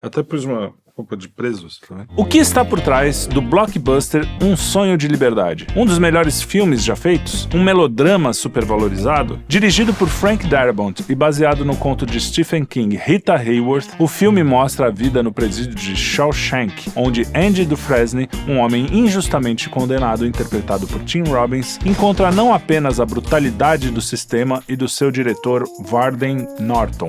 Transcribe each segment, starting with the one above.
Até pus uma roupa de presos também. O que está por trás do blockbuster Um Sonho de Liberdade? Um dos melhores filmes já feitos? Um melodrama supervalorizado? Dirigido por Frank Darabont e baseado no conto de Stephen King Rita Hayworth, o filme mostra a vida no presídio de Shawshank, onde Andy Dufresne, um homem injustamente condenado interpretado por Tim Robbins, encontra não apenas a brutalidade do sistema e do seu diretor Warden Norton,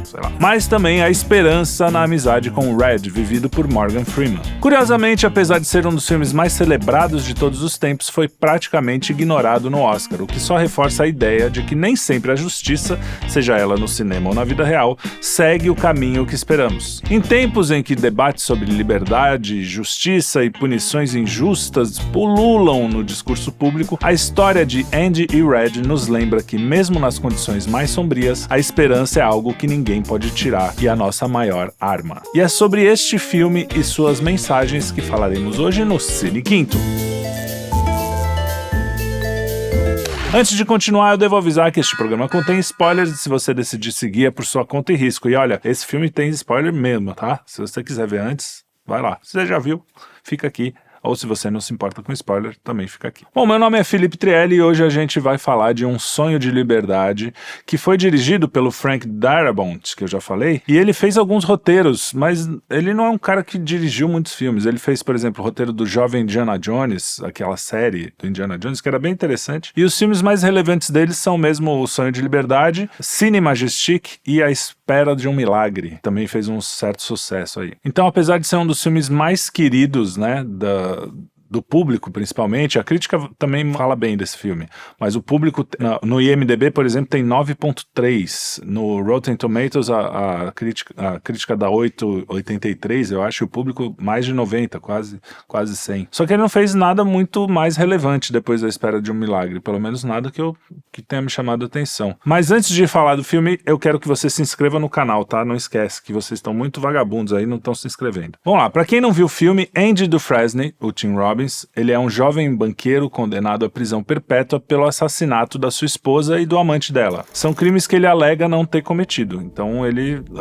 sei lá, mas também a esperança na amizade com Red, vivido por Morgan Freeman. Curiosamente, apesar de ser um dos filmes mais celebrados de todos os tempos, foi praticamente ignorado no Oscar, o que só reforça a ideia de que nem sempre a justiça, seja ela no cinema ou na vida real, segue o caminho que esperamos. Em tempos em que debates sobre liberdade, justiça e punições injustas pululam no discurso público, a história de Andy e Red nos lembra que, mesmo nas condições mais sombrias, a esperança é algo que ninguém pode tirar e é a nossa maior arma. E é sobre este filme e suas mensagens que falaremos hoje no Cine Quinto. Antes de continuar, eu devo avisar que este programa contém spoilers e se você decidir seguir é por sua conta e risco. E olha, esse filme tem spoiler mesmo, tá? Se você quiser ver antes, vai lá. Se você já viu, fica aqui. Ou se você não se importa com spoiler, também fica aqui. Bom, meu nome é Felipe Trielli e hoje a gente vai falar de Um Sonho de Liberdade, que foi dirigido pelo Frank Darabont, que eu já falei, e ele fez alguns roteiros, mas ele não é um cara que dirigiu muitos filmes. Ele fez, por exemplo, o roteiro do Jovem Indiana Jones, aquela série do Indiana Jones, que era bem interessante, e os filmes mais relevantes deles são mesmo O Sonho de Liberdade, Cine Majestic e A Espera de um Milagre. Também fez um certo sucesso aí. Então, apesar de ser um dos filmes mais queridos, né, do público, principalmente, a crítica também fala bem desse filme, mas o público, no IMDb, por exemplo, tem 9.3, no Rotten Tomatoes a crítica dá 8,83, eu acho, e o público mais de 90, quase 100. Só que ele não fez nada muito mais relevante depois da Espera de um Milagre, pelo menos nada que tenha me chamado a atenção. Mas antes de falar do filme, eu quero que você se inscreva no canal, tá? Não esquece que vocês estão muito vagabundos aí, não estão se inscrevendo. Vamos lá, pra quem não viu o filme, Andy Dufresne, o Tim Robbins, ele é um jovem banqueiro condenado à prisão perpétua pelo assassinato da sua esposa e do amante dela. São crimes que ele alega não ter cometido. Então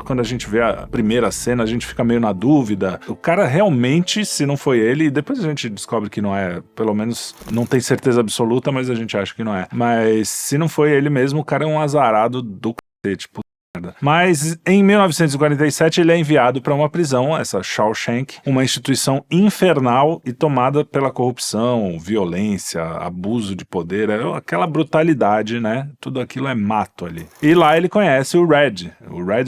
quando a gente vê a primeira cena, a gente fica meio na dúvida. O cara realmente, se não foi ele, e depois a gente descobre que não é, pelo menos não tem certeza absoluta, mas a gente acha que não é. Mas se não foi ele mesmo, o cara é um azarado do cacete, mas em 1947 ele é enviado para uma prisão, essa Shawshank, uma instituição infernal e tomada pela corrupção, violência, abuso de poder, aquela brutalidade, né? Tudo aquilo é mato ali. E lá ele conhece o Red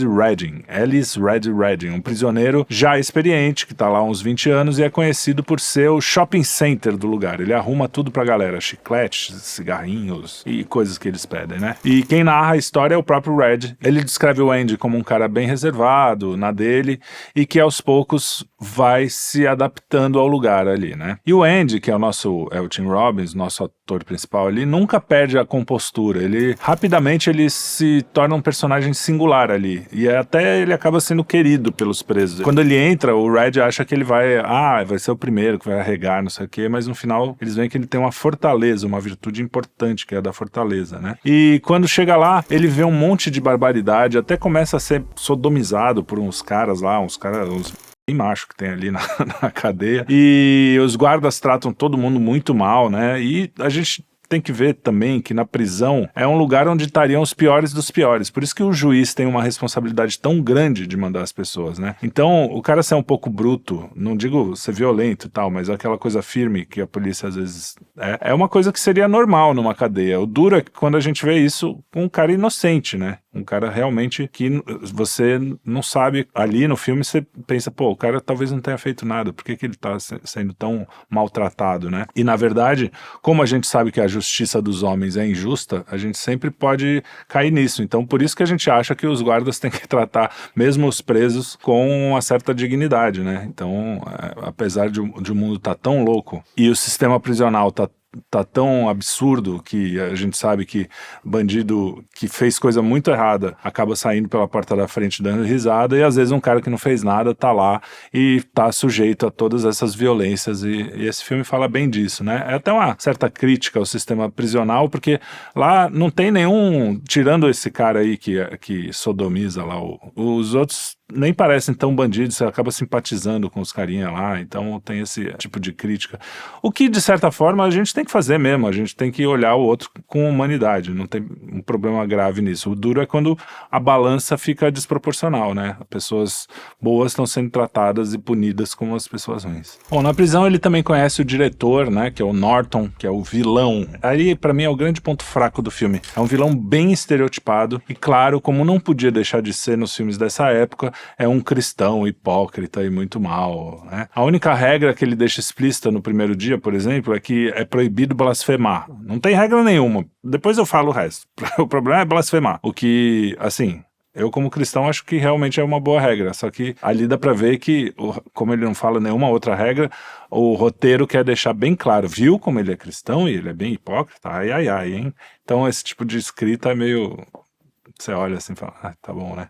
Redding, Ellis Red Redding, um prisioneiro já experiente, que tá lá há uns 20 anos e é conhecido por ser o shopping center do lugar. Ele arruma tudo pra galera, chicletes, cigarrinhos e coisas que eles pedem, né? E quem narra a história é o próprio Red. Ele descreve o Andy como um cara bem reservado, na dele, e que aos poucos vai se adaptando ao lugar ali, né? E o Andy, que é o Tim Robbins, nosso ator principal ali, nunca perde a compostura. Rapidamente ele se torna um personagem singular ali, e até ele acaba sendo querido pelos presos. Quando ele entra, o Red acha que ele vai ser o primeiro que vai arregar, não sei o quê, mas no final eles veem que ele tem uma fortaleza, uma virtude importante, que é a da fortaleza, né? E quando chega lá, ele vê um monte de barbaridade, até começa a ser sodomizado por uns caras bem macho que tem ali na cadeia, e os guardas tratam todo mundo muito mal, né? E a gente tem que ver também que na prisão é um lugar onde estariam os piores dos piores. Por isso que o juiz tem uma responsabilidade tão grande de mandar as pessoas, né? Então, o cara ser um pouco bruto, não digo ser violento e tal, mas aquela coisa firme que a polícia às vezes é uma coisa que seria normal numa cadeia. O duro é que quando a gente vê isso com um cara inocente, né? Um cara realmente que você não sabe, ali no filme você pensa, pô, o cara talvez não tenha feito nada, por que ele tá sendo tão maltratado, né? E na verdade, como a gente sabe que a justiça dos homens é injusta, a gente sempre pode cair nisso. Então por isso que a gente acha que os guardas têm que tratar mesmo os presos com uma certa dignidade, né? Então, apesar de o mundo estar tão louco e o sistema prisional tá tão absurdo que a gente sabe que bandido que fez coisa muito errada acaba saindo pela porta da frente dando risada, e às vezes um cara que não fez nada tá lá e tá sujeito a todas essas violências, e esse filme fala bem disso, né? É até uma certa crítica ao sistema prisional, porque lá não tem nenhum, tirando esse cara aí que sodomiza lá, os outros nem parecem tão bandidos, você acaba simpatizando com os carinha lá, então tem esse tipo de crítica. O que, de certa forma, a gente tem que fazer mesmo, a gente tem que olhar o outro com humanidade, não tem um problema grave nisso. O duro é quando a balança fica desproporcional, né? Pessoas boas estão sendo tratadas e punidas como as pessoas ruins. Bom, na prisão ele também conhece o diretor, né, que é o Norton, que é o vilão. Aí, pra mim, é o grande ponto fraco do filme. É um vilão bem estereotipado e, claro, como não podia deixar de ser nos filmes dessa época, é um cristão hipócrita e muito mal, né? A única regra que ele deixa explícita no primeiro dia, por exemplo, é que é proibido blasfemar. Não tem regra nenhuma. Depois eu falo o resto. O problema é blasfemar. O que, assim... Eu, como cristão, acho que realmente é uma boa regra, só que ali dá pra ver que, como ele não fala nenhuma outra regra, o roteiro quer deixar bem claro, viu como ele é cristão e ele é bem hipócrita? Ai, ai, ai, hein? Então esse tipo de escrita é meio... Você olha assim e fala, ah, tá bom, né?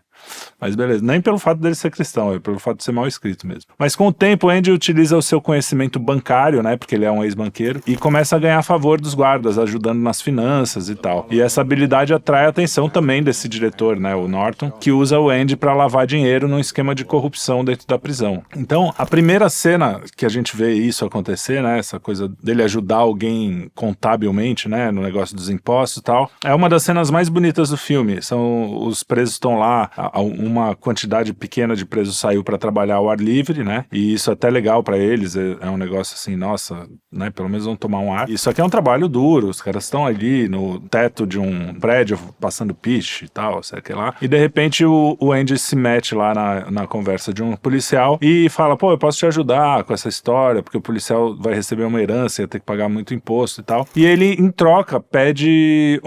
Mas beleza, nem pelo fato dele ser cristão, é pelo fato de ser mal escrito mesmo. Mas com o tempo, o Andy utiliza o seu conhecimento bancário, né, porque ele é um ex-banqueiro, e começa a ganhar favor dos guardas, ajudando nas finanças e tal. E essa habilidade atrai a atenção também desse diretor, né, o Norton, que usa o Andy para lavar dinheiro num esquema de corrupção dentro da prisão. Então, a primeira cena que a gente vê isso acontecer, né, essa coisa dele ajudar alguém contabilmente, né, no negócio dos impostos e tal, é uma das cenas mais bonitas do filme. Os presos estão lá, uma quantidade pequena de presos saiu para trabalhar ao ar livre, né? E isso é até legal para eles, é um negócio assim, nossa, né? Pelo menos vão tomar um ar. Isso aqui é um trabalho duro, os caras estão ali no teto de um prédio passando piche e tal, sei lá. E de repente o Andy se mete lá na conversa de um policial e fala, pô, eu posso te ajudar com essa história, porque o policial vai receber uma herança, ia ter que pagar muito imposto e tal. E ele, em troca, pede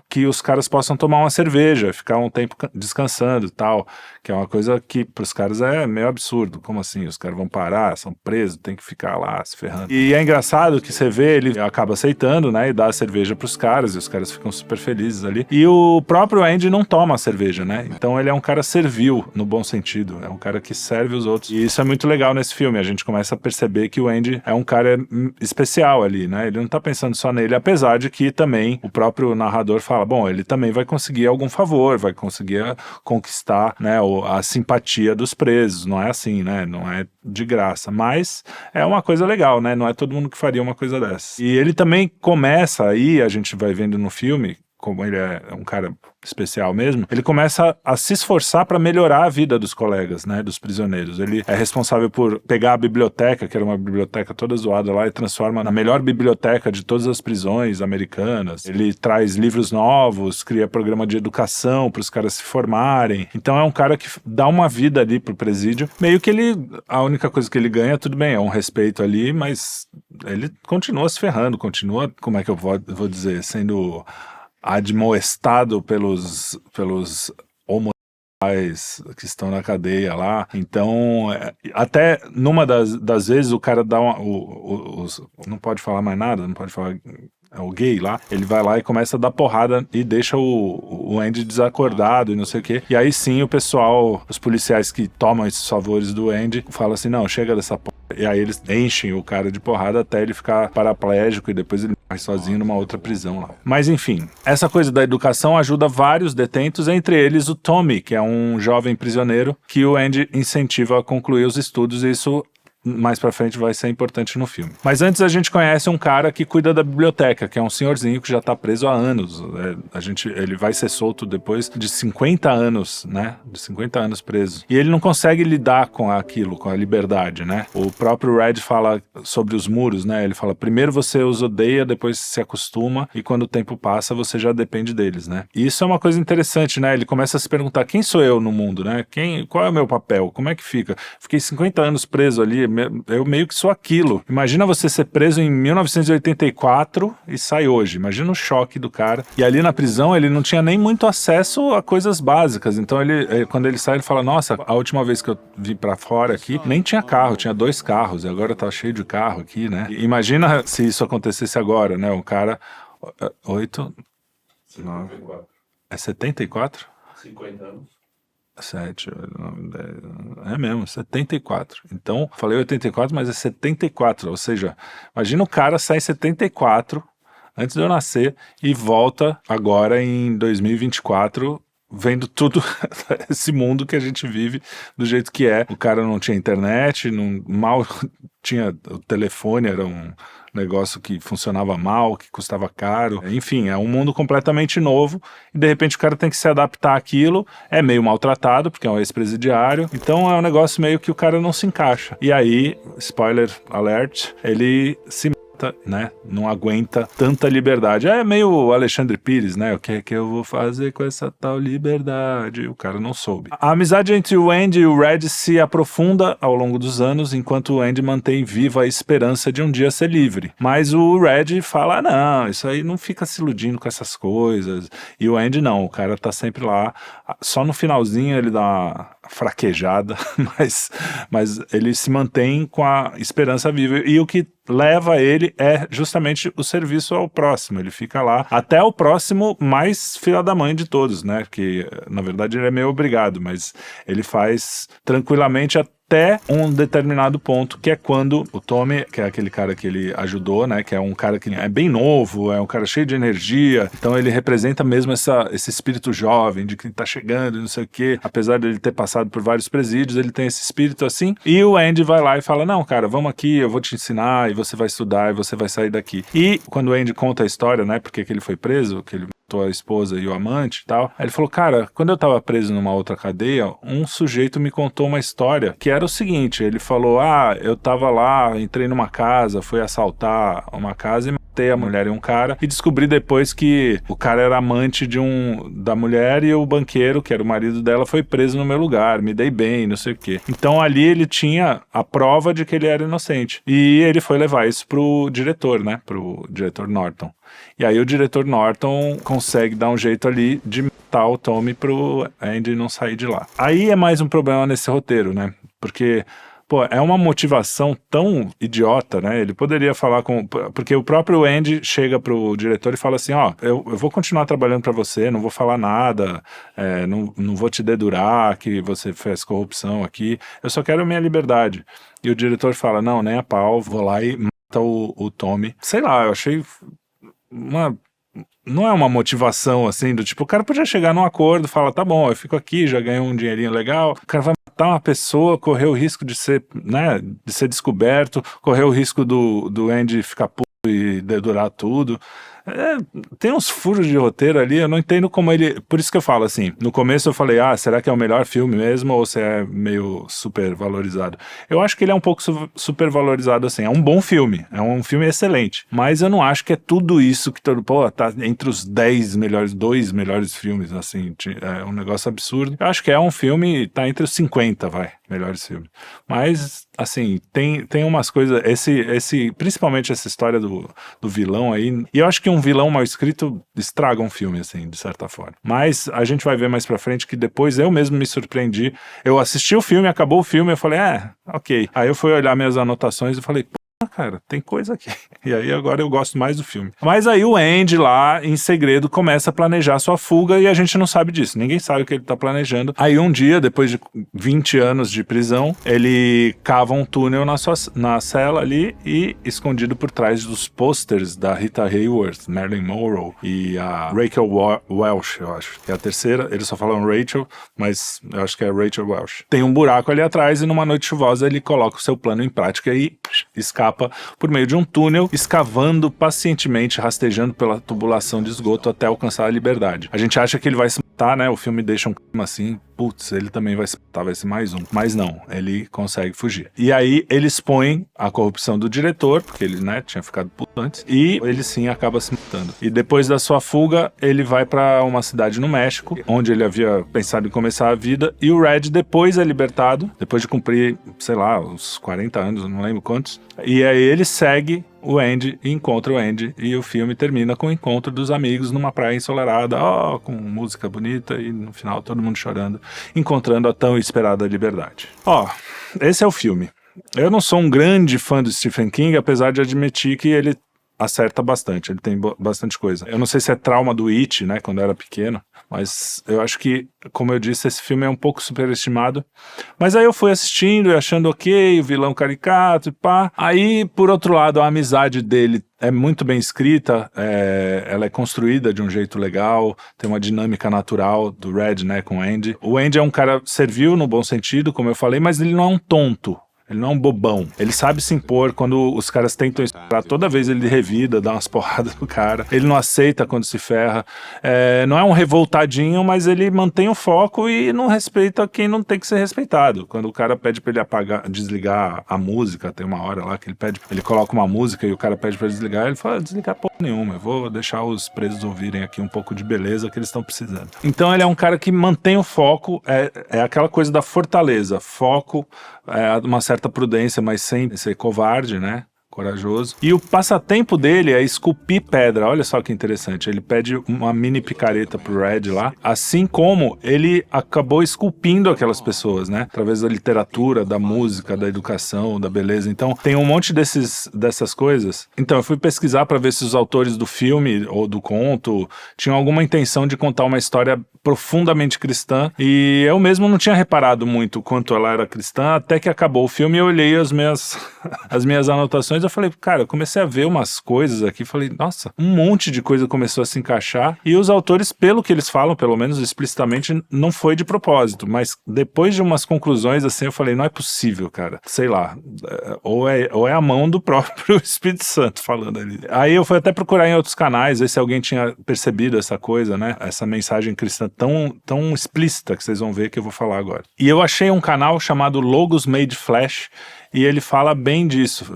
que os caras possam tomar uma cerveja, ficar um tempo descansando e tal, que é uma coisa que pros caras é meio absurdo. Como assim? Os caras vão parar, são presos, tem que ficar lá se ferrando. E é engraçado que você vê, ele acaba aceitando, né, e dá a cerveja pros caras, e os caras ficam super felizes ali. E o próprio Andy não toma a cerveja, né? Então ele é um cara servil, no bom sentido. É um cara que serve os outros. E isso é muito legal nesse filme. A gente começa a perceber que o Andy é um cara especial ali, né? Ele não tá pensando só nele, apesar de que também o próprio narrador fala, bom, ele também vai conseguir algum favor, vai conseguir conquistar, né, a simpatia dos presos. Não é assim, né? Não é de graça. Mas é uma coisa legal, né? Não é todo mundo que faria uma coisa dessa. E ele também começa aí, a gente vai vendo no filme, como ele é um cara especial mesmo, ele começa a se esforçar para melhorar a vida dos colegas, né, dos prisioneiros. Ele é responsável por pegar a biblioteca, que era uma biblioteca toda zoada lá, e transforma na melhor biblioteca de todas as prisões americanas. Ele traz livros novos, cria programa de educação para os caras se formarem. Então é um cara que dá uma vida ali pro presídio. Meio que a única coisa que ele ganha, tudo bem, é um respeito ali, mas ele continua se ferrando, continua, como é que eu vou dizer, sendo admoestado pelos homossexuais que estão na cadeia lá. Então, até numa das vezes o cara dá não pode falar mais nada, não pode falar... É o gay lá, ele vai lá e começa a dar porrada e deixa o Andy desacordado e não sei o quê. E aí sim o pessoal, os policiais que tomam esses favores do Andy, falam assim, não, chega dessa porra. E aí eles enchem o cara de porrada até ele ficar paraplégico e depois ele vai sozinho numa outra prisão lá. Mas enfim, essa coisa da educação ajuda vários detentos, entre eles o Tommy, que é um jovem prisioneiro que o Andy incentiva a concluir os estudos, e isso mais pra frente vai ser importante no filme. Mas antes a gente conhece um cara que cuida da biblioteca, que é um senhorzinho que já tá preso há anos. Ele vai ser solto depois de 50 anos, né? De 50 anos preso. E ele não consegue lidar com aquilo, com a liberdade, né? O próprio Red fala sobre os muros, né? Ele fala, primeiro você os odeia, depois se acostuma, e quando o tempo passa, você já depende deles, né? E isso é uma coisa interessante, né? Ele começa a se perguntar, quem sou eu no mundo, né? Qual é o meu papel? Como é que fica? Fiquei 50 anos preso ali, eu meio que sou aquilo. Imagina você ser preso em 1984 e sai hoje. Imagina o choque do cara. E ali na prisão ele não tinha nem muito acesso a coisas básicas. Então quando ele sai, ele fala, nossa, a última vez que eu vim pra fora aqui, nem tinha carro, tinha 2 carros. E agora tá cheio de carro aqui, né? E imagina se isso acontecesse agora, né? Um cara... 8... 9... É 74? 50 anos. 7, 9, 10, é mesmo, 74. Então, falei 84, mas é 74. Ou seja, imagina o cara sair em 74, antes de eu nascer, e volta agora em 2024 vendo tudo esse mundo que a gente vive do jeito que é. O cara não tinha internet, mal tinha o telefone, era um negócio que funcionava mal, que custava caro. Enfim, é um mundo completamente novo e de repente o cara tem que se adaptar àquilo. É meio maltratado, porque é um ex-presidiário. Então é um negócio meio que o cara não se encaixa. E aí, spoiler alert, ele se né? Não aguenta tanta liberdade. É meio Alexandre Pires, né? O que é que eu vou fazer com essa tal liberdade? O cara não soube. A amizade entre o Andy e o Red se aprofunda ao longo dos anos, enquanto o Andy mantém viva a esperança de um dia ser livre. Mas o Red fala, não, isso aí não fica se iludindo com essas coisas. E o Andy não, o cara tá sempre lá. Só no finalzinho ele dá uma fraquejada, mas ele se mantém com a esperança viva. E o que leva ele é justamente o serviço ao próximo. Ele fica lá até o próximo mais filha da mãe de todos, né? Que na verdade ele é meio obrigado, mas ele faz tranquilamente até um determinado ponto, que é quando o Tommy, que é aquele cara que ele ajudou, né, que é um cara que é bem novo, é um cara cheio de energia, então ele representa mesmo esse espírito jovem, de que tá chegando e não sei o quê, apesar de ele ter passado por vários presídios, ele tem esse espírito assim, e o Andy vai lá e fala, não, cara, vamos aqui, eu vou te ensinar, e você vai estudar, e você vai sair daqui. E quando o Andy conta a história, né, porque que ele foi preso, que ele a esposa e o amante e tal. Aí ele falou, cara, quando eu tava preso numa outra cadeia, um sujeito me contou uma história que era o seguinte, ele falou, eu tava lá, entrei numa casa, fui assaltar uma casa e matei a mulher e um cara e descobri depois que o cara era amante da mulher e o banqueiro, que era o marido dela, foi preso no meu lugar, me dei bem, não sei o quê. Então ali ele tinha a prova de que ele era inocente. E ele foi levar isso pro diretor, né, pro diretor Norton. E aí o diretor Norton consegue dar um jeito ali de matar o Tommy pro Andy não sair de lá. Aí é mais um problema nesse roteiro, né? Porque, pô, é uma motivação tão idiota, né? Ele poderia falar com... Porque o próprio Andy chega pro diretor e fala assim, eu vou continuar trabalhando pra você, não vou falar nada, não vou te dedurar que você fez corrupção aqui, eu só quero minha liberdade. E o diretor fala, não, nem a pau, vou lá e mata o Tommy. Sei lá, eu achei... não é uma motivação assim, do tipo, o cara podia chegar num acordo, falar, tá bom, eu fico aqui, já ganhei um dinheirinho legal, o cara vai matar uma pessoa, correr o risco de ser, né, de ser descoberto, correr o risco do Andy ficar puto e dedurar tudo. Tem uns furos de roteiro ali, eu não entendo como ele... Por isso que eu falo assim, no começo eu falei, será que é o melhor filme mesmo ou se é meio super valorizado? Eu acho que ele é um pouco super valorizado assim, é um bom filme, é um filme excelente, mas eu não acho que é tudo isso que todo... tá entre os 2 melhores filmes, assim, é um negócio absurdo. Eu acho que é um filme, tá entre os 50, melhores filmes. Mas, assim, tem umas coisas, principalmente essa história do vilão aí, e eu acho que um vilão mal escrito estraga um filme, assim, de certa forma. Mas a gente vai ver mais pra frente que depois eu mesmo me surpreendi. Eu assisti o filme, acabou o filme, eu falei, ok. Aí eu fui olhar minhas anotações e falei, cara, tem coisa aqui. E aí agora eu gosto mais do filme. Mas aí o Andy lá, em segredo, começa a planejar sua fuga e a gente não sabe disso. Ninguém sabe o que ele tá planejando. Aí um dia, depois de 20 anos de prisão, ele cava um túnel na cela ali e, escondido por trás dos posters da Rita Hayworth, Marilyn Monroe e a Rachel Welch, eu acho. Que é a terceira. Eles só falam Rachel, mas eu acho que é Rachel Welch. Tem um buraco ali atrás e numa noite chuvosa ele coloca o seu plano em prática e escapa por meio de um túnel, escavando pacientemente, rastejando pela tubulação de esgoto até alcançar a liberdade. A gente acha que ele vai se matar, né? O filme deixa um clima assim, putz, ele também vai se matar, vai ser mais um. Mas não, ele consegue fugir. E aí ele expõe a corrupção do diretor, porque ele, né, tinha ficado puto antes, e ele sim acaba se matando. E depois da sua fuga, ele vai pra uma cidade no México, onde ele havia pensado em começar a vida, e o Red depois é libertado, depois de cumprir, sei lá, uns 40 anos, não lembro quantos, e aí ele segue o Andy e encontra o Andy, e o filme termina com o encontro dos amigos numa praia ensolarada, com música bonita, e no final todo mundo chorando, encontrando a tão esperada liberdade. Esse é o filme. Eu não sou um grande fã do Stephen King, apesar de admitir que ele acerta bastante, ele tem bastante coisa. Eu não sei se é trauma do It, né, quando eu era pequeno, Mas eu acho que, como eu disse, esse filme é um pouco superestimado. Mas aí eu fui assistindo e achando ok, o vilão caricato e pá. Aí, por outro lado, a amizade dele é muito bem escrita, ela é construída de um jeito legal, tem uma dinâmica natural do Red, né, com o Andy. O Andy é um cara servil no bom sentido, como eu falei, mas ele não é um tonto. Ele não é um bobão. Ele sabe se impor quando os caras tentam esperar. Toda vez ele revida, dá umas porradas no cara. Ele não aceita quando se ferra. Não é um revoltadinho, mas ele mantém o foco e não respeita quem não tem que ser respeitado. Quando o cara pede pra ele desligar a música, tem uma hora lá que ele coloca uma música e o cara pede pra desligar, ele fala, desligar porra nenhuma, eu vou deixar os presos ouvirem aqui um pouco de beleza que eles estão precisando. Então ele é um cara que mantém o foco, é aquela coisa da fortaleza, foco, uma certa prudência, mas sem ser covarde, né? Corajoso. E o passatempo dele é esculpir pedra. Olha só que interessante. Ele pede uma mini picareta pro Red lá, assim como ele acabou esculpindo aquelas pessoas, né? Através da literatura, da música, da educação, da beleza. Então, tem um monte dessas coisas. Então, eu fui pesquisar para ver se os autores do filme ou do conto tinham alguma intenção de contar uma história profundamente cristã, e eu mesmo não tinha reparado muito quanto ela era cristã, até que acabou o filme e eu olhei as minhas anotações, eu falei, cara, eu comecei a ver umas coisas aqui, falei, nossa, um monte de coisa começou a se encaixar, e os autores, pelo que eles falam, pelo menos explicitamente, não foi de propósito, mas depois de umas conclusões assim, eu falei, não é possível, cara, sei lá, ou é a mão do próprio Espírito Santo falando ali. Aí eu fui até procurar em outros canais, ver se alguém tinha percebido essa coisa, né, essa mensagem cristã tão explícita que vocês vão ver que eu vou falar agora. E eu achei um canal chamado Logos Made Flesh, e ele fala bem disso,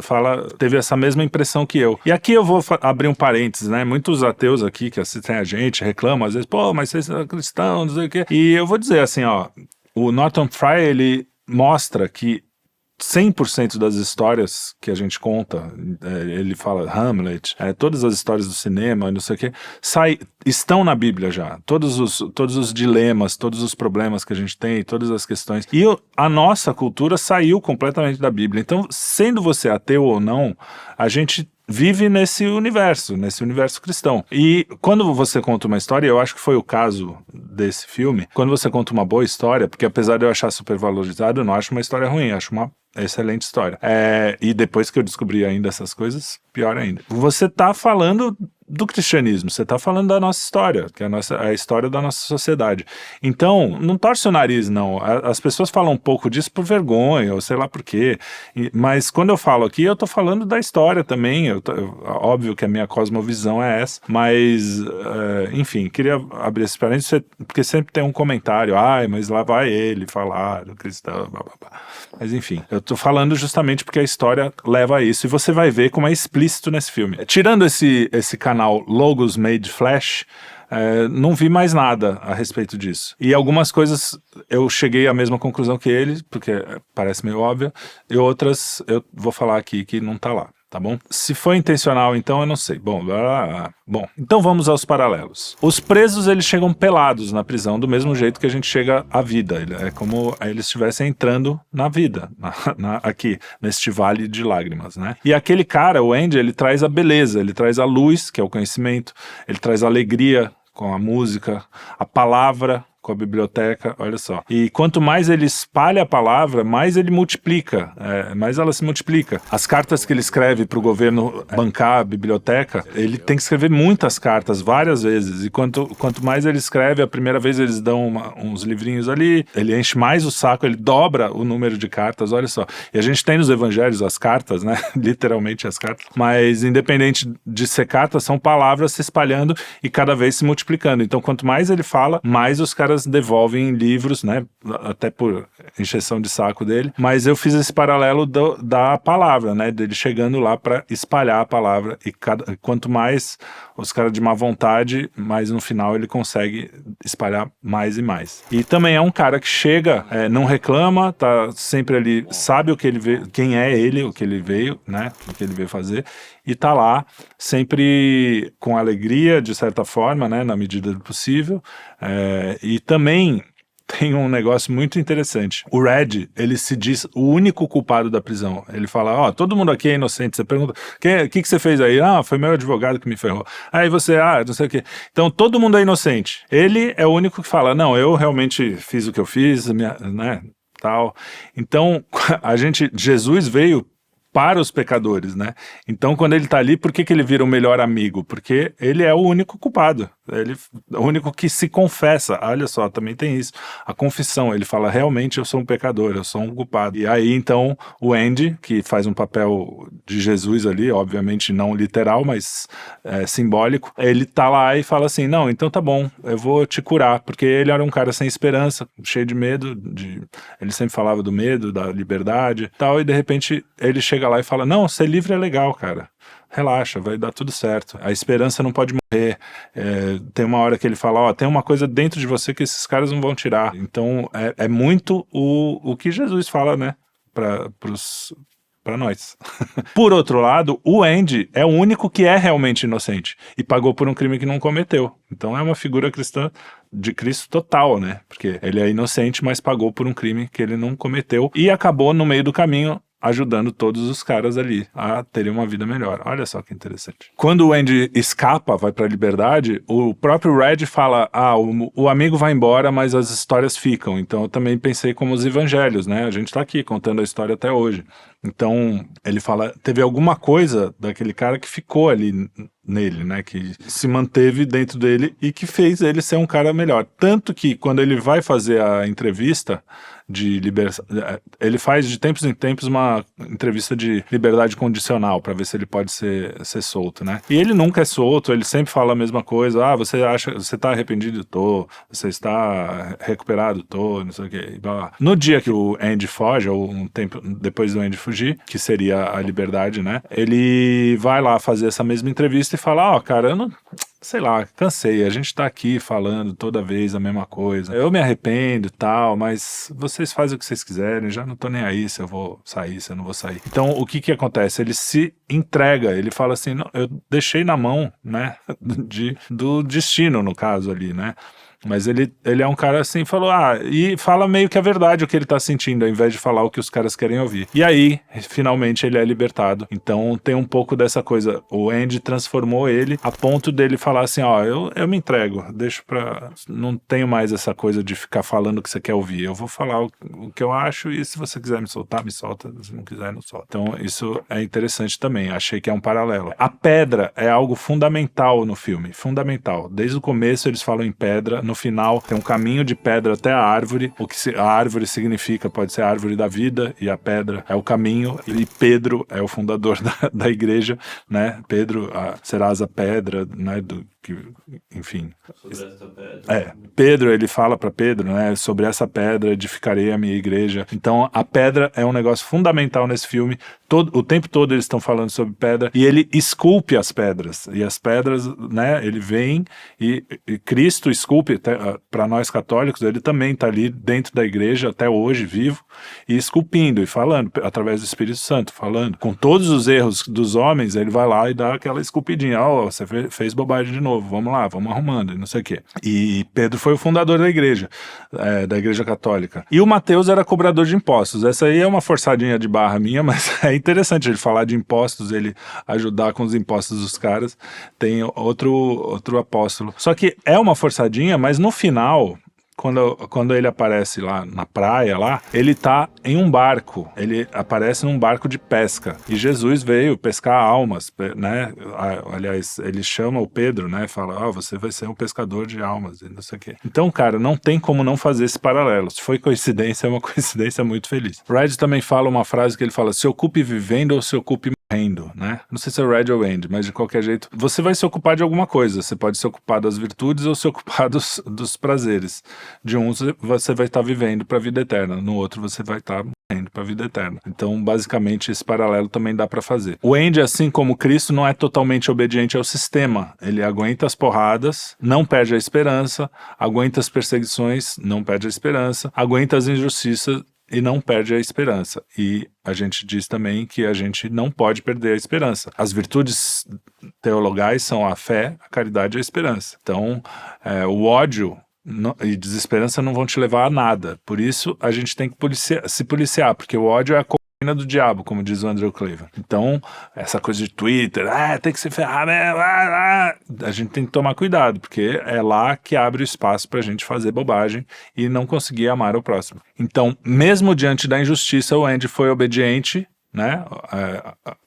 teve essa mesma impressão que eu. E aqui eu vou abrir um parênteses, né? Muitos ateus aqui que assistem a gente reclamam, às vezes, pô, mas vocês são cristãos, não sei o quê. E eu vou dizer assim, ó, o Norton Fry, ele mostra que 100% das histórias que a gente conta, ele fala Hamlet, todas as histórias do cinema, não sei o que, estão na Bíblia já. Todos os dilemas, todos os problemas que a gente tem, todas as questões. E a nossa cultura saiu completamente da Bíblia. Então, sendo você ateu ou não, a gente vive nesse universo cristão. E quando você conta uma história, eu acho que foi o caso desse filme, quando você conta uma boa história, porque apesar de eu achar super valorizado, eu não acho uma história ruim, eu acho uma excelente história. E depois que eu descobri ainda essas coisas, pior ainda. Você tá falando do cristianismo, você tá falando da nossa história, que é a história da nossa sociedade. Então, não torce o nariz, não. As pessoas falam um pouco disso por vergonha, ou sei lá por quê. Mas quando eu falo aqui, eu tô falando da história também. Óbvio que a minha cosmovisão é essa, mas, enfim, queria abrir esse parênteses, porque sempre tem um comentário, mas lá vai ele falar do cristão, blá, blá, blá. Mas enfim, eu tô falando justamente porque a história leva a isso, e você vai ver como é explícito nesse filme. Tirando esse canal Logos Made Flesh, não vi mais nada a respeito disso. E algumas coisas eu cheguei à mesma conclusão que ele, porque parece meio óbvio, e outras eu vou falar aqui que não tá lá. Tá bom? Se foi intencional, então, eu não sei. Bom, então vamos aos paralelos. Os presos, eles chegam pelados na prisão, do mesmo jeito que a gente chega à vida. É como eles estivessem entrando na vida, aqui, neste vale de lágrimas, né? E aquele cara, o Andy, ele traz a beleza, ele traz a luz, que é o conhecimento, ele traz a alegria com a música, a palavra, com a biblioteca, olha só. E quanto mais ele espalha a palavra, mais ele multiplica, mais ela se multiplica. As cartas que ele escreve para o governo bancar a biblioteca, ele tem que escrever muitas cartas, várias vezes, e quanto mais ele escreve, a primeira vez eles dão uns livrinhos ali, ele enche mais o saco, ele dobra o número de cartas, olha só. E a gente tem nos evangelhos as cartas, né? Literalmente as cartas, mas independente de ser cartas, são palavras se espalhando e cada vez se multiplicando. Então, quanto mais ele fala, mais os caras devolvem livros, né, até por encheção de saco dele, mas eu fiz esse paralelo da palavra, né, dele chegando lá para espalhar a palavra, e quanto mais os caras de má vontade, mais no final ele consegue espalhar mais e mais. E também é um cara que chega, não reclama, tá sempre ali, sabe o que ele veio, quem é ele, o que ele veio, né, o que ele veio fazer, e tá lá sempre com alegria, de certa forma, né, na medida do possível, e também tem um negócio muito interessante. O Red, ele se diz o único culpado da prisão. Ele fala, ó, todo mundo aqui é inocente. Você pergunta, o que você fez aí? Ah, foi meu advogado que me ferrou. Aí você, não sei o quê. Então, todo mundo é inocente. Ele é o único que fala, não, eu realmente fiz o que eu fiz, né, tal. Então, Jesus veio para os pecadores, né? Então, quando ele tá ali, por que ele vira o melhor amigo? Porque ele é o único culpado. Ele é o único que se confessa. Olha só, também tem isso. A confissão, ele fala, realmente eu sou um pecador, eu sou um culpado. E aí, então, o Andy, que faz um papel de Jesus ali, obviamente não literal, mas simbólico, ele tá lá e fala assim, não, então tá bom, eu vou te curar, porque ele era um cara sem esperança, cheio de medo, ele sempre falava do medo, da liberdade e tal, e de repente ele chega lá e fala, não, ser livre é legal, cara. Relaxa, vai dar tudo certo. A esperança não pode morrer. Tem uma hora que ele fala, ó, tem uma coisa dentro de você que esses caras não vão tirar. Então, é muito o que Jesus fala, né, para nós. Por outro lado, o Andy é o único que é realmente inocente e pagou por um crime que não cometeu. Então é uma figura cristã de Cristo total, né? Porque ele é inocente, mas pagou por um crime que ele não cometeu e acabou no meio do caminho ajudando todos os caras ali a terem uma vida melhor. Olha só que interessante. Quando o Andy escapa, vai pra liberdade, o próprio Red fala, o amigo vai embora, mas as histórias ficam. Então eu também pensei como os evangelhos, né? A gente tá aqui contando a história até hoje. Então ele fala, teve alguma coisa daquele cara que ficou ali nele, né? Que se manteve dentro dele e que fez ele ser um cara melhor. Tanto que quando ele vai fazer a entrevista ele faz de tempos em tempos uma entrevista de liberdade condicional para ver se ele pode ser solto, né? E ele nunca é solto, ele sempre fala a mesma coisa. Você tá arrependido? Tô. Você está recuperado? Tô, não sei o que. No dia que o Andy foge, ou um tempo depois do Andy fugir, que seria a liberdade, né? Ele vai lá fazer essa mesma entrevista e fala, cara, eu não... Sei lá, cansei, a gente tá aqui falando toda vez a mesma coisa. Eu me arrependo e tal, mas vocês fazem o que vocês quiserem, já não tô nem aí se eu vou sair, se eu não vou sair. Então, o que acontece? Ele se entrega, ele fala assim, não, eu deixei na mão, né, do destino, no caso ali, né? Mas ele é um cara assim, falou, e fala meio que a verdade o que ele tá sentindo, ao invés de falar o que os caras querem ouvir. E aí, finalmente, ele é libertado. Então, tem um pouco dessa coisa. O Andy transformou ele a ponto dele falar assim, eu me entrego, não tenho mais essa coisa de ficar falando o que você quer ouvir. Eu vou falar o que eu acho e se você quiser me soltar, me solta. Se não quiser, não solta. Então, isso é interessante também. Achei que é um paralelo. A pedra é algo fundamental no filme. Fundamental. Desde o começo, eles falam em pedra. No final, tem um caminho de pedra até a árvore. O que a árvore significa, pode ser a árvore da vida, e a pedra é o caminho. E Pedro é o fundador da igreja, né? Pedro, serás a pedra, né? Enfim. Pedro, ele fala para Pedro, né? Sobre essa pedra edificarei a minha igreja. Então, a pedra é um negócio fundamental nesse filme. O tempo todo eles estão falando sobre pedra e ele esculpe as pedras. E as pedras, né? Ele vem e Cristo esculpe, para nós católicos, ele também está ali dentro da igreja até hoje, vivo, e esculpindo e falando, através do Espírito Santo, falando. Com todos os erros dos homens, ele vai lá e dá aquela esculpidinha. Você fez bobagem de novo, vamos lá, vamos arrumando, e não sei o quê. E Pedro foi o fundador da igreja católica. E o Mateus era cobrador de impostos. Essa aí é uma forçadinha de barra minha, mas é interessante ele falar de impostos, ele ajudar com os impostos dos caras. Tem outro apóstolo. Só que é uma forçadinha, mas no final, quando ele aparece lá na praia, ele tá em um barco, ele aparece num barco de pesca, e Jesus veio pescar almas, né? Aliás, ele chama o Pedro, né? Fala, você vai ser um pescador de almas, e não sei o quê. Então, cara, não tem como não fazer esse paralelo. Se foi coincidência, é uma coincidência muito feliz. Red também fala uma frase que ele fala, se ocupe vivendo ou se ocupe morrendo, né? Não sei se é Red ou Andy, mas de qualquer jeito, você vai se ocupar de alguma coisa. Você pode se ocupar das virtudes ou se ocupar dos prazeres. De um, você vai estar vivendo para a vida eterna. No outro, você vai estar morrendo para a vida eterna. Então, basicamente, esse paralelo também dá para fazer. O Andy, assim como Cristo, não é totalmente obediente ao sistema. Ele aguenta as porradas, não perde a esperança, aguenta as perseguições, não perde a esperança, aguenta as injustiças e não perde a esperança. E a gente diz também que a gente não pode perder a esperança. As virtudes teologais são a fé, a caridade e a esperança. Então, o ódio e desesperança não vão te levar a nada. Por isso, a gente tem que se policiar, porque o ódio é a cocaína do diabo, como diz o Andrew Cleveland. Então, essa coisa de Twitter, tem que se ferrar, né? A gente tem que tomar cuidado, porque é lá que abre o espaço pra gente fazer bobagem e não conseguir amar o próximo. Então, mesmo diante da injustiça, o Andy foi obediente, né?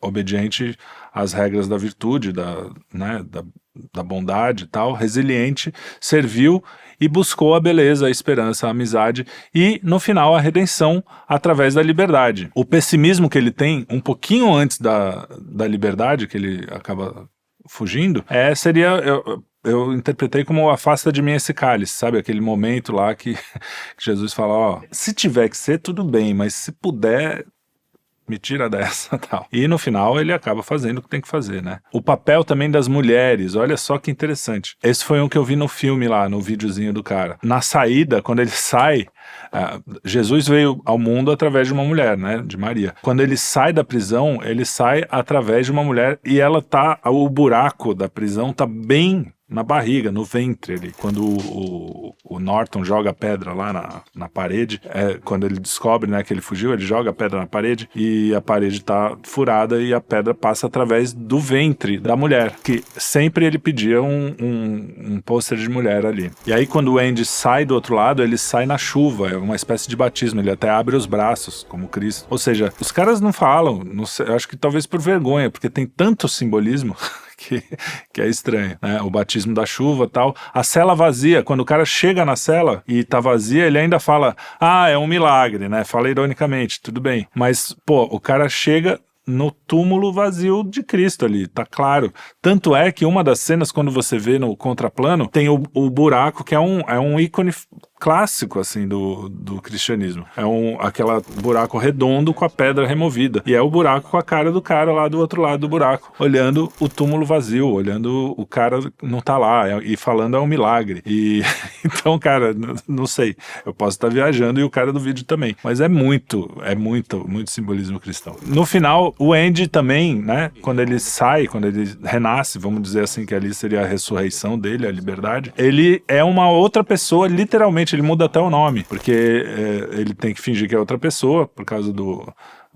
Obediente às regras da virtude, da bondade e tal, resiliente, serviu e buscou a beleza, a esperança, a amizade e, no final, a redenção através da liberdade. O pessimismo que ele tem, um pouquinho antes da liberdade, que ele acaba fugindo, seria... Eu interpretei como afasta de mim esse cálice, sabe? Aquele momento lá que Jesus fala, se tiver que ser, tudo bem, mas se puder... me tira dessa, tal. E no final ele acaba fazendo o que tem que fazer, né? O papel também das mulheres, olha só que interessante. Esse foi um que eu vi no filme lá, no videozinho do cara. Na saída, quando ele sai, Jesus veio ao mundo através de uma mulher, né? De Maria. Quando ele sai da prisão, ele sai através de uma mulher e o buraco da prisão tá bem na barriga, no ventre ali. Quando o Norton joga a pedra lá na parede, quando ele descobre, né, que ele fugiu, ele joga a pedra na parede e a parede tá furada e a pedra passa através do ventre da mulher, que sempre ele pedia um pôster de mulher ali. E aí quando o Andy sai do outro lado, ele sai na chuva, é uma espécie de batismo, ele até abre os braços, como Cristo. Ou seja, os caras não falam, não sei, eu acho que talvez por vergonha, porque tem tanto simbolismo que é estranho, né? O batismo da chuva e tal. A cela vazia, quando o cara chega na cela e tá vazia, ele ainda fala, é um milagre, né? Fala ironicamente, tudo bem. Mas, o cara chega no túmulo vazio de Cristo ali, tá claro. Tanto é que uma das cenas, quando você vê no contraplano, tem o buraco, que é um ícone clássico, assim, do cristianismo. É aquele buraco redondo com a pedra removida. E é o buraco com a cara do cara lá do outro lado do buraco, olhando o túmulo vazio, olhando o cara não tá lá, e falando é um milagre. E então, cara, não sei, eu posso estar viajando e o cara do vídeo também. Mas é muito simbolismo cristão. No final, o Andy também, né, quando ele sai, quando ele renasce, vamos dizer assim, que ali seria a ressurreição dele, a liberdade, ele é uma outra pessoa, literalmente, ele muda até o nome, porque ele tem que fingir que é outra pessoa, por causa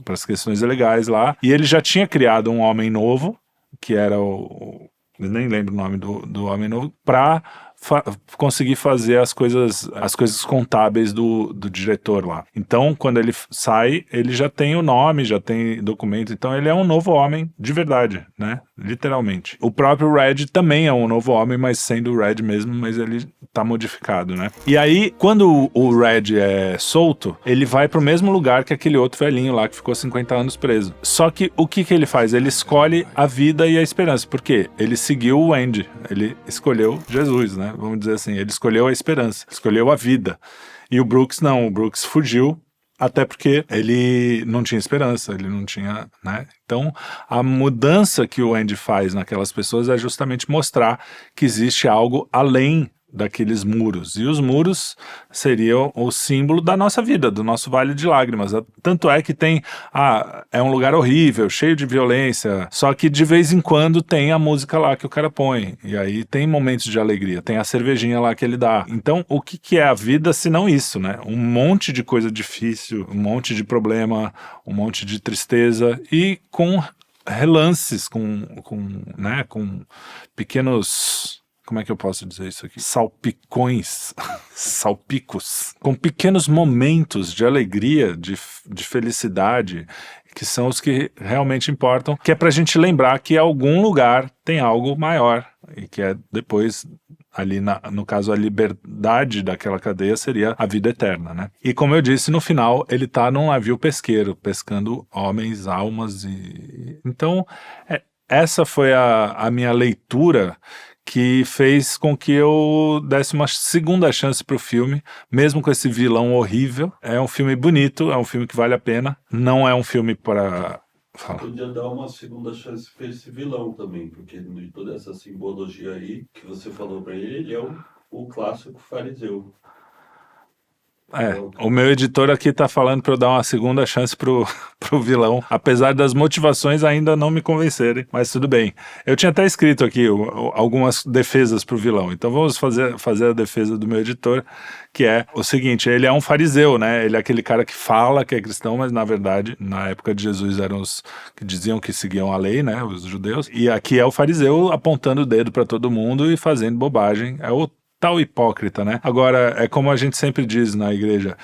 para as questões legais lá, e ele já tinha criado um homem novo, que era eu nem lembro o nome do homem novo, para conseguir fazer as coisas contábeis do diretor lá. Então, quando ele sai, ele já tem o nome, já tem documento, então ele é um novo homem de verdade, né? Literalmente. O próprio Red também é um novo homem, mas sendo o Red mesmo, mas ele tá modificado, né? E aí, quando o Red é solto, ele vai pro mesmo lugar que aquele outro velhinho lá que ficou 50 anos preso. Só que o que ele faz? Ele escolhe a vida e a esperança. Por quê? Ele seguiu o Andy. Ele escolheu Jesus, né? Vamos dizer assim. Ele escolheu a esperança. Escolheu a vida. E o Brooks não. O Brooks fugiu. Até porque ele não tinha esperança, ele não tinha, né? Então, a mudança que o Andy faz naquelas pessoas é justamente mostrar que existe algo além daqueles muros. E os muros seriam o símbolo da nossa vida, do nosso vale de lágrimas. Tanto é que tem, é um lugar horrível, cheio de violência, só que de vez em quando tem a música lá que o cara põe. E aí tem momentos de alegria, tem a cervejinha lá que ele dá. Então, o que é a vida se não isso, né? Um monte de coisa difícil, um monte de problema, um monte de tristeza e com relances, com pequenos... Como é que eu posso dizer isso aqui? Salpicões, salpicos, com pequenos momentos de alegria, de felicidade, que são os que realmente importam, que é pra gente lembrar que em algum lugar tem algo maior, e que é depois, ali no caso a liberdade daquela cadeia seria a vida eterna, né? E como eu disse, no final ele tá num navio pesqueiro, pescando homens, almas, e então essa foi a minha leitura que fez com que eu desse uma segunda chance pro filme, mesmo com esse vilão horrível. É um filme bonito, é um filme que vale a pena, não é um filme para... Podia dar uma segunda chance para esse vilão também, porque de toda essa simbologia aí que você falou para ele é o clássico fariseu. O meu editor aqui tá falando pra eu dar uma segunda chance pro vilão, apesar das motivações ainda não me convencerem, mas tudo bem. Eu tinha até escrito aqui algumas defesas pro vilão, então vamos fazer a defesa do meu editor, que é o seguinte: ele é um fariseu, né? Ele é aquele cara que fala que é cristão, mas na verdade, na época de Jesus eram os que diziam que seguiam a lei, né? Os judeus. E aqui é o fariseu apontando o dedo pra todo mundo e fazendo bobagem. É o tal hipócrita, né? Agora, é como a gente sempre diz na igreja,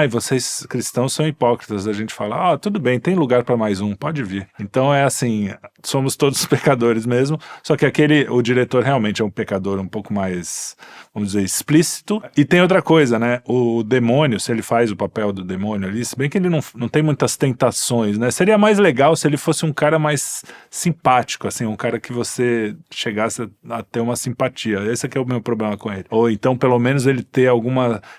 vocês cristãos são hipócritas. A gente fala, tudo bem, tem lugar para mais um, pode vir. Então é assim, somos todos pecadores mesmo, só que o diretor realmente é um pecador um pouco mais, vamos dizer, explícito. E tem outra coisa, né? O demônio, se ele faz o papel do demônio ali, se bem que ele não tem muitas tentações, né? Seria mais legal se ele fosse um cara mais simpático, assim, um cara que você chegasse a ter uma simpatia. Esse aqui é o meu problema com ele. Ou então, pelo menos, ele ter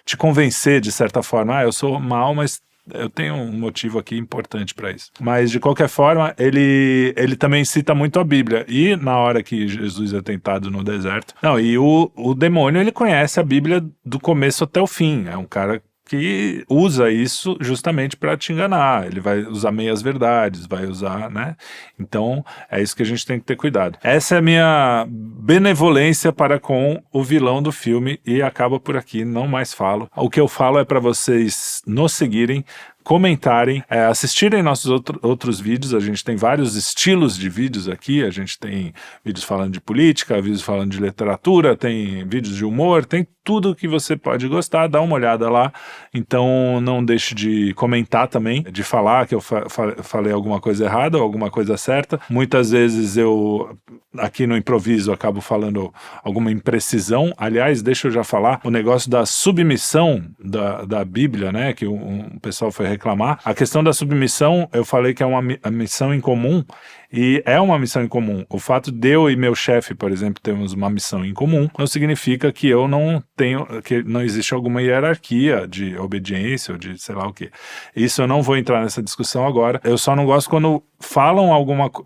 te convencer de certa forma. Eu sou mal, mas eu tenho um motivo aqui importante para isso. Mas, de qualquer forma, ele também cita muito a Bíblia. E na hora que Jesus é tentado no deserto... E o demônio, ele conhece a Bíblia do começo até o fim. É um cara que usa isso justamente para te enganar. Ele vai usar meias verdades, vai usar, né? Então, é isso que a gente tem que ter cuidado. Essa é a minha benevolência para com o vilão do filme e acaba por aqui, não mais falo. O que eu falo é para vocês nos seguirem, comentarem, assistirem nossos outros vídeos. A gente tem vários estilos de vídeos aqui. A gente tem vídeos falando de política, vídeos falando de literatura, tem vídeos de humor, tem tudo que você pode gostar. Dá uma olhada lá. Então não deixe de comentar também, de falar que eu falei alguma coisa errada ou alguma coisa certa. Muitas vezes eu, aqui no improviso, acabo falando alguma imprecisão. Aliás, deixa eu já falar, o negócio da submissão da Bíblia, né, que um pessoal foi reclamar. A questão da submissão, eu falei que é uma missão em comum, e é uma missão em comum. O fato de eu e meu chefe, por exemplo, termos uma missão em comum, não significa que que não existe alguma hierarquia de obediência ou de sei lá o quê. Isso eu não vou entrar nessa discussão agora. Eu só não gosto quando falam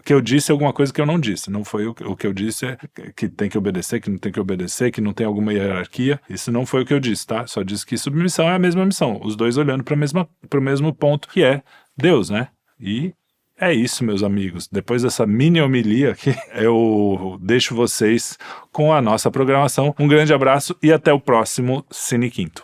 que eu disse alguma coisa que eu não disse. Não foi o que eu disse, que tem que obedecer, que não tem que obedecer, que não tem alguma hierarquia. Isso não foi o que eu disse, tá? Só disse que submissão é a mesma missão. Os dois olhando para o mesmo ponto, que é Deus, né? E é isso, meus amigos. Depois dessa mini homilia aqui, eu deixo vocês com a nossa programação. Um grande abraço e até o próximo Cine Quinto.